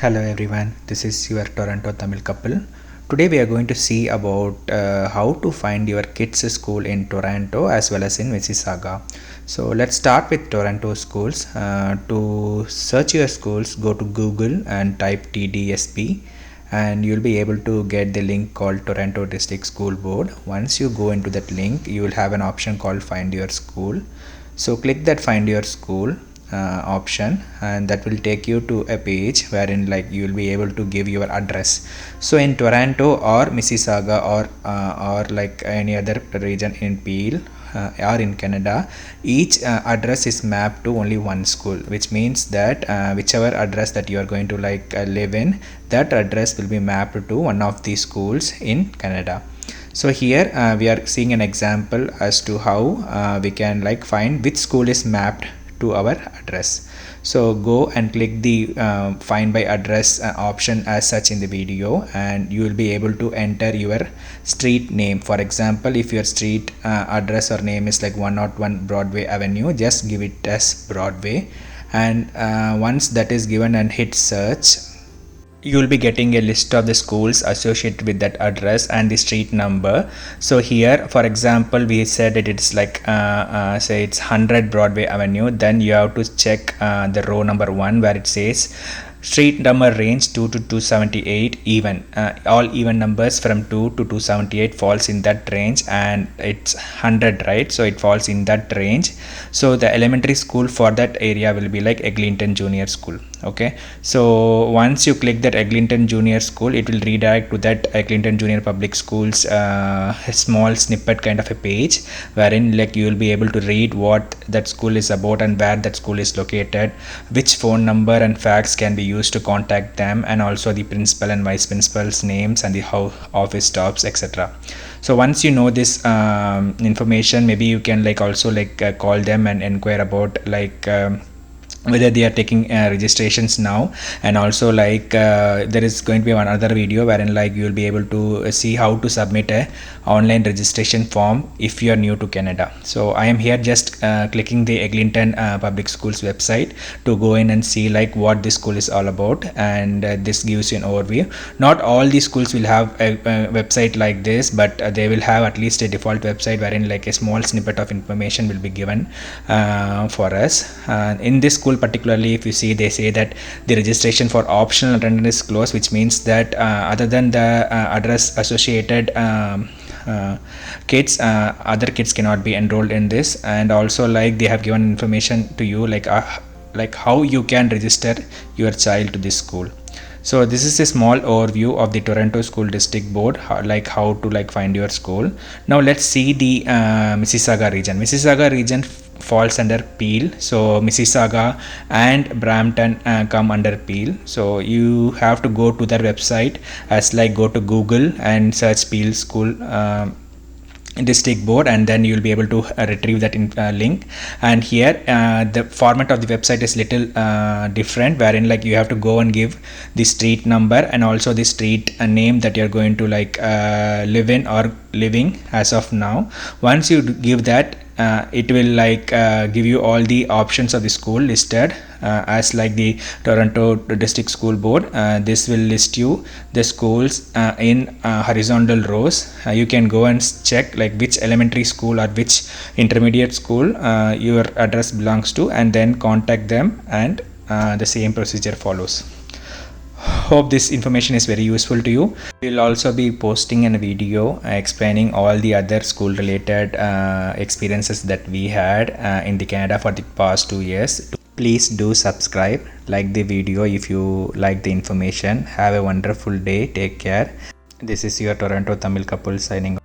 Hello everyone, this is your Toronto Tamil couple. Today we are going to see about how to find your kids' school in Toronto as well as in Mississauga. So let's start with Toronto schools. To search your schools, go to Google and type TDSB and you'll be able to get the link called Toronto District School Board. Once you go into that link, you will have an option called Find Your School. So click that Find Your School option and that will take you to a page wherein you will be able to give your address. So in Toronto or Mississauga or any other region in Peel or in Canada, each address is mapped to only one school, which means that whichever address that you are going to live in, that address will be mapped to one of the schools in Canada. So here we are seeing an example as to how we can find which school is mapped to our address. So go and click the find by address option as such in the video, and you will be able to enter your street name. For example, if your street address or name is 101 Broadway Avenue, just give it as Broadway, and once that is given and hit search, you will be getting a list of the schools associated with that address and the street number. So here, for example, we said that it's say it's 100 Broadway Avenue. Then you have to check the row number 1 where it says street number range 2 to 278 even. All even numbers from 2 to 278 falls in that range, and it's 100, right? So it falls in that range. So the elementary school for that area will be Eglinton Junior School. Okay, so once you click that Eglinton Junior School, it will redirect to that Eglinton Junior Public Schools a small snippet kind of a page wherein you will be able to read what that school is about and where that school is located, which phone number and fax can be used to contact them, and also the principal and vice principal's names and the office stops, etc. So once you know this information, maybe you can also call them and inquire about whether they are taking registrations now, and also there is going to be one other video wherein you will be able to see how to submit a online registration form if you are new to Canada. So I am here just clicking the Eglinton Public Schools website to go in and see what this school is all about, and this gives you an overview. Not all the schools will have a website like this, but they will have at least a default website wherein a small snippet of information will be given for us. In this school particularly, if you see, they say that the registration for optional attendance is closed, which means that other than the address associated kids, other kids cannot be enrolled in this. And also they have given information to you how you can register your child to this school. So this is a small overview of the Toronto School District Board, how to find your school. Now let's see the Mississauga region. Mississauga region falls under Peel, so Mississauga and Brampton come under Peel. So you have to go to their website as go to Google and search Peel School District Board, and then you will be able to retrieve that link. And here the format of the website is little different, wherein you have to go and give the street number and also the street name that you're going to live in or living as of now. Once you give that, it will give you all the options of the school listed as the Toronto District School Board. This will list you the schools in horizontal rows. You can go and check which elementary school or which intermediate school your address belongs to, and then contact them, and the same procedure follows. Hope this information is very useful to you. We will also be posting a video explaining all the other school related experiences that we had in the Canada for the past 2 years. Please do subscribe, like the video if you like the information. Have a wonderful day. Take care. This is your Toronto Tamil couple signing off.